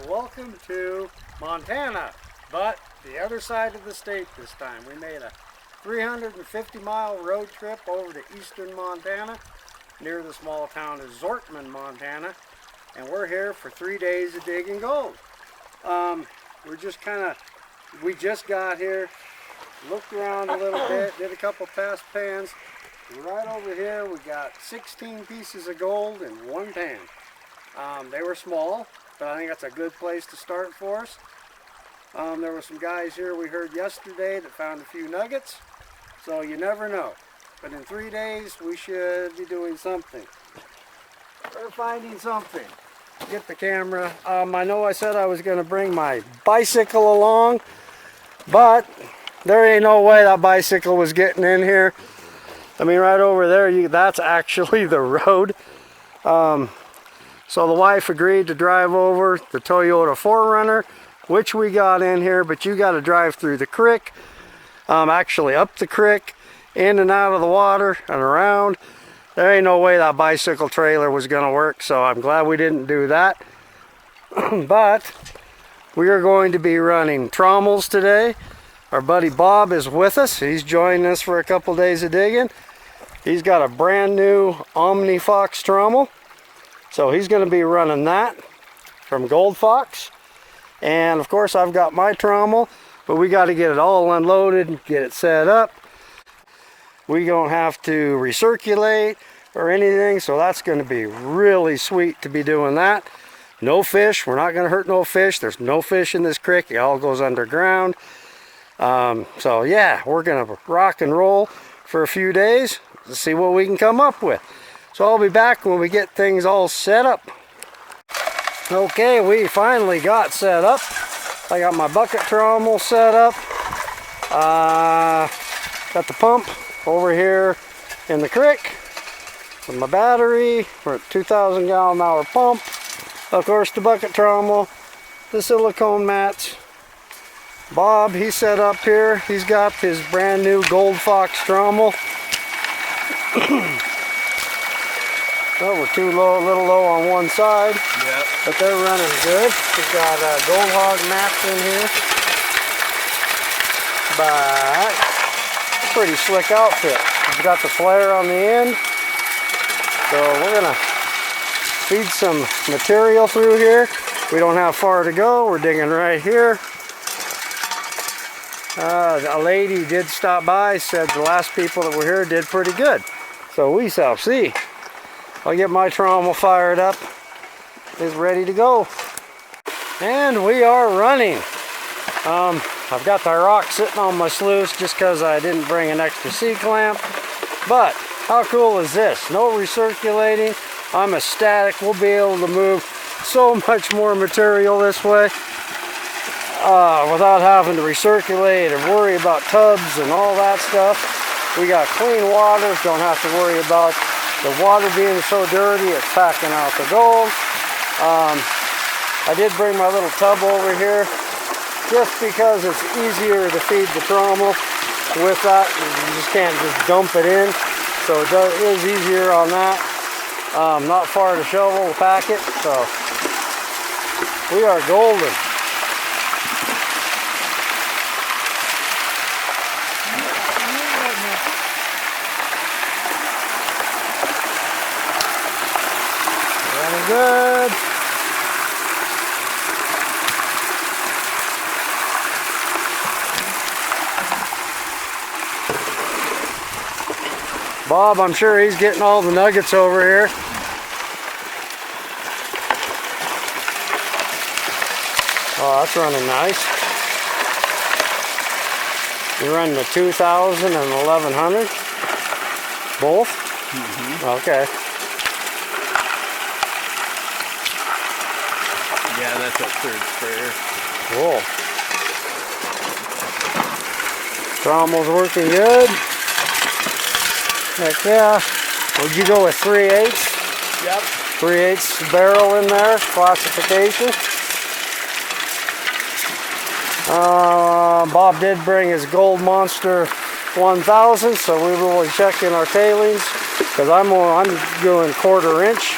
and welcome to Montana, but the other side of the state this time. We made a 350-mile road trip over to eastern Montana near the small town of Zortman, Montana, and we're here for 3 days of digging gold. We just got here, looked around a little bit, did a couple past pans. Right over here we got 16 pieces of gold in one pan. They were small, but I think that's a good place to start for us. There were some guys here we heard yesterday that found a few nuggets, so you never know. But in 3 days we should be doing something. We're finding something. Get the camera. I know I said I was going to bring my bicycle along, but there ain't no way that bicycle was getting in here. I mean, right over there, that's actually the road. So the wife agreed to drive over the Toyota 4Runner, which we got in here, but you got to drive through the creek, actually up the creek, in and out of the water and around. There ain't no way that bicycle trailer was going to work, so I'm glad we didn't do that. But we are going to be running trommels today. Our buddy Bob is with us. He's joining us for a couple days of digging. He's got a brand new Omni Fox trommel. So he's going to be running that from Gold Fox. And of course I've got my trommel, but we got to get it all unloaded and get it set up. We don't have to recirculate or anything, so that's going to be really sweet to be doing that. No fish. We're not going to hurt no fish. There's no fish in this creek. It all goes underground. So yeah, we're going to rock and roll for a few days to see what we can come up with. So I'll be back when we get things all set up. Okay, we finally got set up. I got my bucket trommel set up. Got the pump over here in the creek with my battery for a 2,000 gallon hour pump. Of course, the bucket trommel, the silicone mats. Bob, he's set up here. He's got his brand new Gold Fox trommel. Well, we're too low, a little low on one side, yep, but they're running good. We've got Gold Hog mats in here, but pretty slick outfit. We've got the flare on the end, so we're gonna feed some material through here. We don't have far to go. We're digging right here. A lady did stop by, said the last people that were here did pretty good, so we shall see. I'll get my trommel fired up. It's ready to go. And we are running. I've got the rock sitting on my sluice just because I didn't bring an extra C-clamp. But how cool is this? No recirculating. I'm ecstatic. We'll be able to move so much more material this way without having to recirculate or worry about tubs and all that stuff. We got clean water. Don't have to worry about the water being so dirty, it's packing out the gold. I did bring my little tub over here just because it's easier to feed the trommel with that. You just can't just dump it in. So it is easier on that. Not far to shovel the packet, so we are golden. Good. Bob, I'm sure he's getting all the nuggets over here. Oh, that's running nice. You're running the 2,000 and 1,100? Both? Mm-hmm. Okay. Yeah, that's that third sprayer. Cool. Trommel's working good. Heck yeah. Would you go with 3/8? Yep. 3/8 barrel in there, classification. Bob did bring his Gold Monster 1000, so we will be checking our tailings because I'm doing 1/4 inch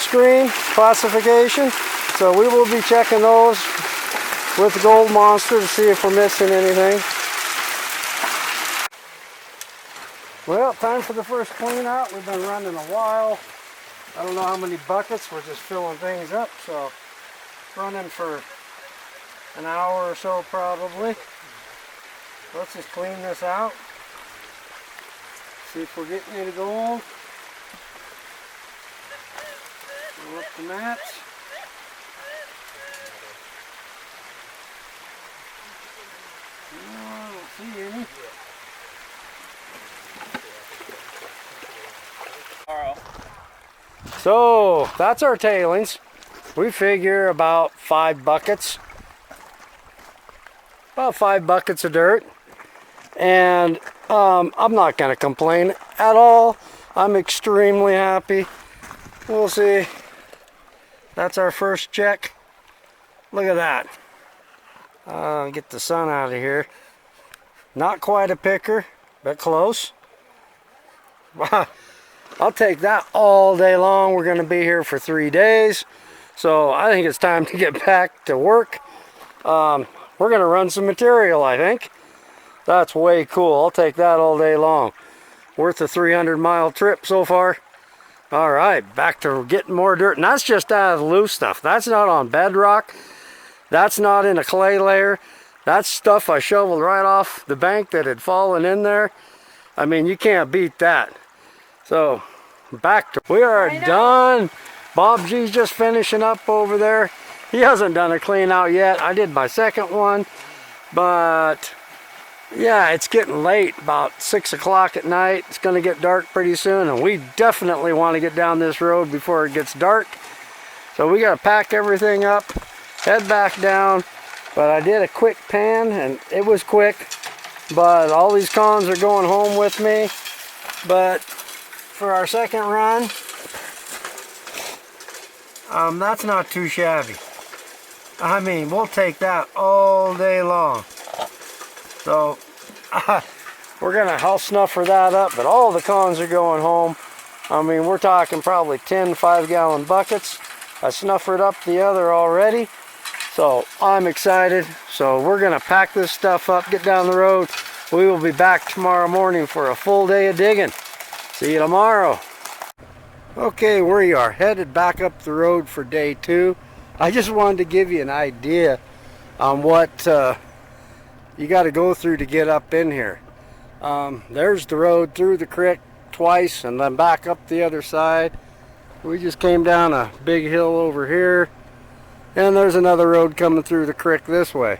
screen classification. So we will be checking those with the Gold Monster to see if we're missing anything. Well, time for the first clean out. We've been running a while. I don't know how many buckets. We're just filling things up. So running for an hour or so probably. Let's just clean this out. See if we're getting any gold. Fill up the mats. No, I don't see any. So that's our tailings. We figure about 5 buckets. About 5 buckets of dirt. And I'm not going to complain at all. I'm extremely happy. We'll see. That's our first check. Look at that. Get the sun out of here. Not quite a picker, but close. I'll take that all day long. We're going to be here for 3 days. So I think it's time to get back to work. We're going to run some material, I think. That's way cool. I'll take that all day long. Worth a 300-mile trip so far. All right, back to getting more dirt. And that's just out of the loose stuff. That's not on bedrock. That's not in a clay layer. That's stuff I shoveled right off the bank that had fallen in there. I mean, you can't beat that. So, back to... We are done. Bob G's just finishing up over there. He hasn't done a clean out yet. I did my second one. But... yeah, it's getting late, about 6 o'clock at night. It's going to get dark pretty soon, and we definitely want to get down this road before it gets dark. So we got to pack everything up, head back down. But I did a quick pan, and it was quick. But all these cons are going home with me. But for our second run, that's not too shabby. I mean, we'll take that all day long. So, I'll snuffer that up, but all the cons are going home. I mean, we're talking probably 10 5-gallon buckets. I snuffered up the other already. So, I'm excited. So, we're going to pack this stuff up, get down the road. We will be back tomorrow morning for a full day of digging. See you tomorrow. Okay, we are headed back up the road for day 2. I just wanted to give you an idea on what... you got to go through to get up in here. There's the road through the creek twice and then back up the other side. We just came down a big hill over here, and there's another road coming through the creek this way.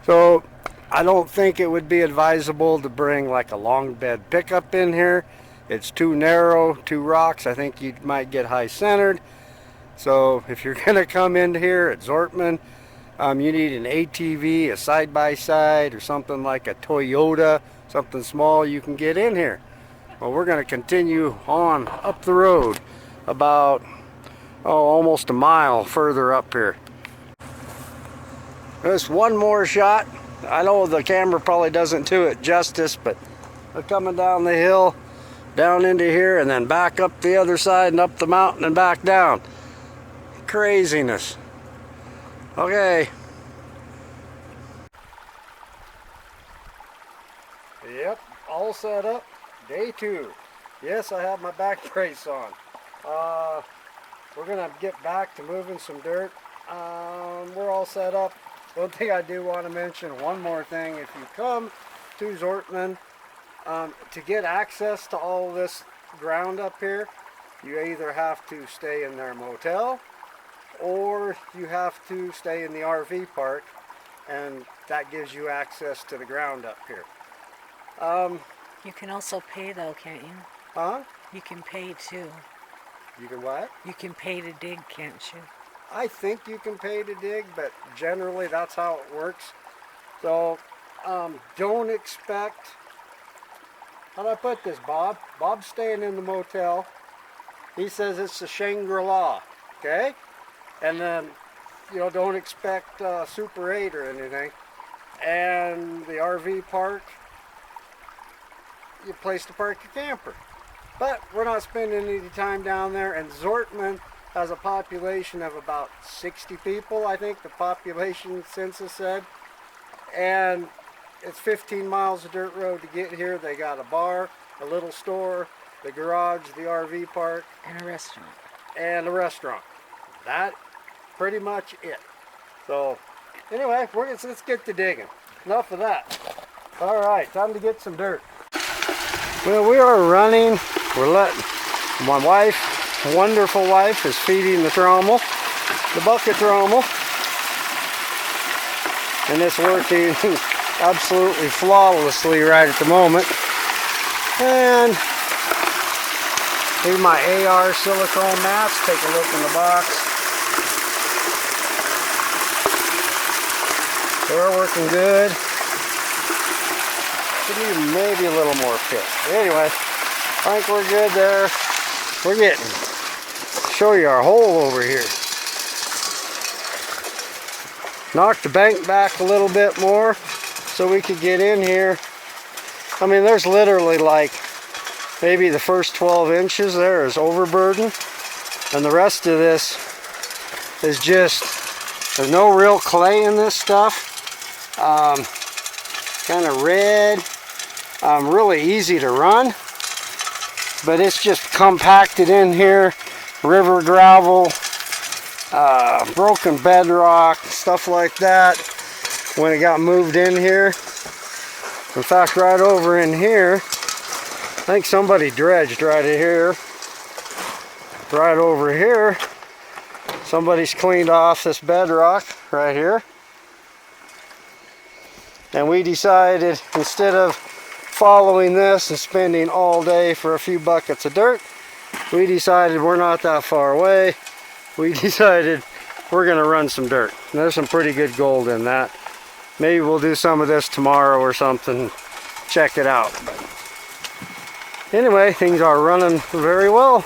So I don't think it would be advisable to bring like a long bed pickup in here. It's too narrow, two rocks. I think you might get high centered. So if you're gonna come in here at Zortman, you need an ATV, a side-by-side, or something like a Toyota, something small you can get in here. Well, we're going to continue on up the road about, almost a mile further up here. Just one more shot. I know the camera probably doesn't do it justice, but we're coming down the hill, down into here, and then back up the other side and up the mountain and back down. Craziness. Okay. Yep, all set up. Day 2. Yes, I have my back brace on. We're gonna get back to moving some dirt. We're all set up. One thing I do want to mention, one more thing. If you come to Zortman, to get access to all this ground up here, you either have to stay in their motel, or you have to stay in the RV park, and that gives you access to the ground up here. You can also pay though, can't you? Huh? You can pay too. You can what? You can pay to dig, can't you? I think you can pay to dig, but generally that's how it works. So, don't expect... How do I put this, Bob? Bob's staying in the motel. He says it's a Shangri-La, okay? And then, don't expect Super 8 or anything. And the RV park, you place to park your camper. But we're not spending any time down there, and Zortman has a population of about 60 people, I think the population census said. And it's 15 miles of dirt road to get here. They got a bar, a little store, the garage, the RV park. And a restaurant. And a restaurant. That pretty much it. So anyway, let's get to digging. Enough of that. All right, time to get some dirt. Well, we are running. We're letting my wife, wonderful wife, is feeding the trommel, the bucket trommel, and it's working absolutely flawlessly right at the moment. And here's my AR silicone mats. Take a look in the box. They're working good. Could use maybe a little more fit. Anyway, I think we're good there. We're getting, show you our hole over here. Knock the bank back a little bit more so we could get in here. I mean, there's literally like maybe the first 12 inches there is overburden, and the rest of this is just, there's no real clay in this stuff. Kind of red, really easy to run, but it's just compacted in here, river gravel, broken bedrock, stuff like that when it got moved in here. In fact, right over in here, I think somebody dredged right in here. Right over here, somebody's cleaned off this bedrock right here. And we decided, instead of following this and spending all day for a few buckets of dirt, we decided we're not that far away. We decided we're going to run some dirt. And there's some pretty good gold in that. Maybe we'll do some of this tomorrow or something. Check it out. But anyway, things are running very well.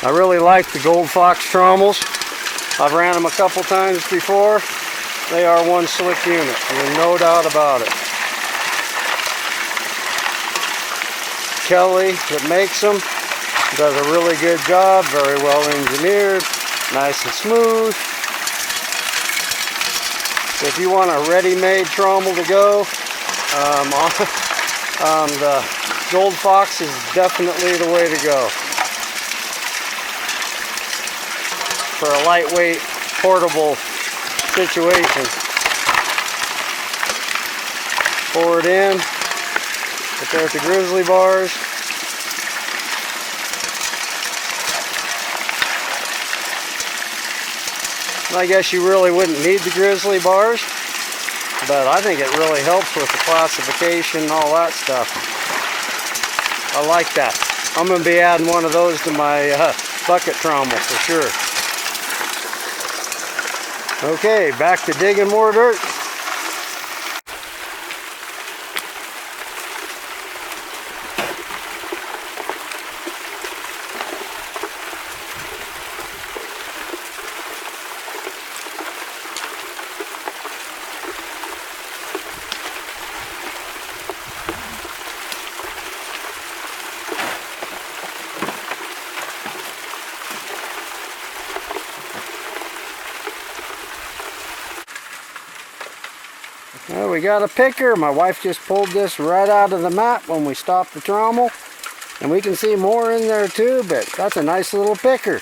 I really like the Gold Fox trommels. I've ran them a couple times before. They are one slick unit, there's no doubt about it. Kelly, that makes them, does a really good job, very well engineered, nice and smooth. If you want a ready-made trommel to go, the Gold Fox is definitely the way to go. For a lightweight, portable situation. Pour it in, put there at the grizzly bars. I guess you really wouldn't need the grizzly bars, but I think it really helps with the classification and all that stuff. I like that. I'm going to be adding one of those to my bucket trommel for sure. Okay, back to digging more dirt. Well, we got a picker. My wife just pulled this right out of the map when we stopped the trommel. And we can see more in there too, but that's a nice little picker.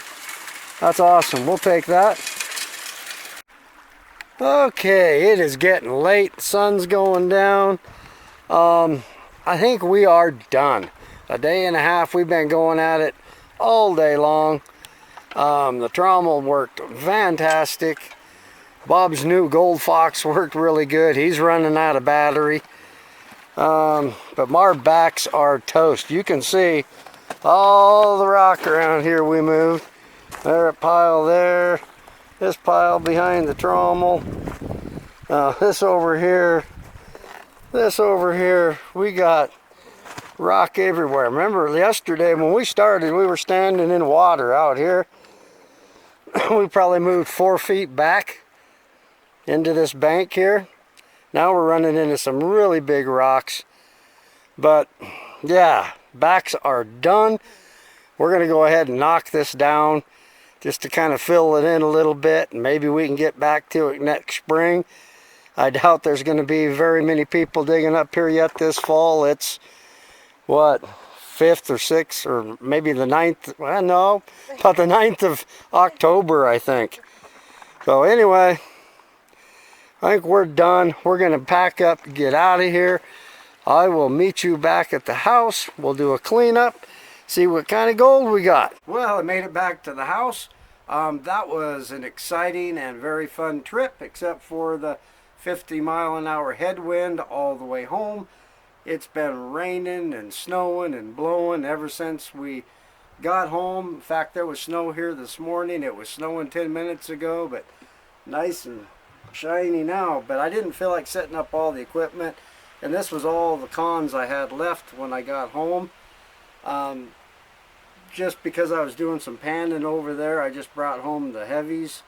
That's awesome. We'll take that. Okay, it is getting late. Sun's going down. I think we are done. A day and a half we've been going at it all day long. The trommel worked fantastic. Bob's new Gold Fox worked really good. He's running out of battery. But our backs are toast. You can see all the rock around here we moved. There a pile there. This pile behind the trommel. This over here. This over here. We got rock everywhere. Remember yesterday when we started, we were standing in water out here. We probably moved 4 feet back into this bank here. Now we're running into some really big rocks. But yeah, backs are done. We're going to go ahead and knock this down just to kind of fill it in a little bit, and maybe we can get back to it next spring. I doubt there's going to be very many people digging up here yet this fall. It's what, 5th or 6th or maybe the 9th, well no, about the 9th of October I think. So anyway, I think we're done. We're going to pack up and get out of here. I will meet you back at the house. We'll do a cleanup, see what kind of gold we got. Well, I made it back to the house. That was an exciting and very fun trip, except for the 50-mile-an-hour headwind all the way home. It's been raining and snowing and blowing ever since we got home. In fact, there was snow here this morning. It was snowing 10 minutes ago, but nice and shiny now. But I didn't feel like setting up all the equipment, and this was all the cons I had left when I got home. Just because I was doing some panning over there, I just brought home the heavies.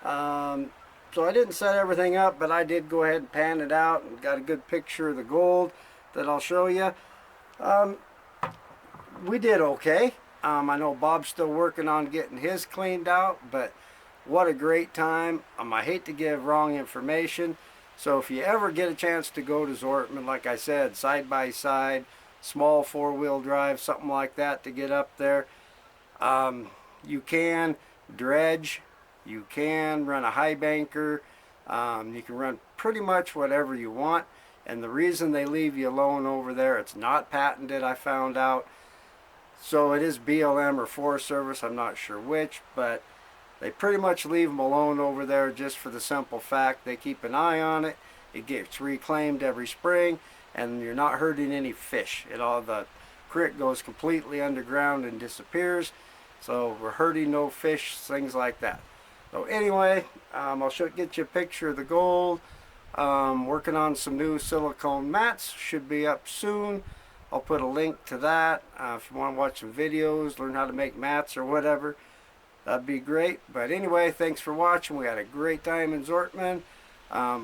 So I didn't set everything up, but I did go ahead and pan it out and got a good picture of the gold that I'll show you. We did okay. I know Bob's still working on getting his cleaned out, but what a great time. I hate to give wrong information, so if you ever get a chance to go to Zortman, like I said, side by side, small 4-wheel drive, something like that to get up there, you can dredge, you can run a high banker, you can run pretty much whatever you want. And the reason they leave you alone over there, it's not patented, I found out. So it is BLM or Forest Service, I'm not sure which, but they pretty much leave them alone over there just for the simple fact they keep an eye on it. It gets reclaimed every spring, and you're not hurting any fish. The creek goes completely underground and disappears, so we're hurting no fish, things like that. So anyway, I'll get you a picture of the gold. Working on some new silicone mats, should be up soon. I'll put a link to that if you want to watch some videos, learn how to make mats or whatever. That'd be great. But anyway, thanks for watching. We had a great time in Zortman.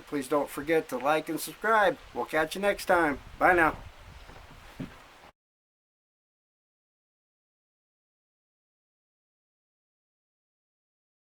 Please don't forget to like and subscribe. We'll catch you next time. Bye now.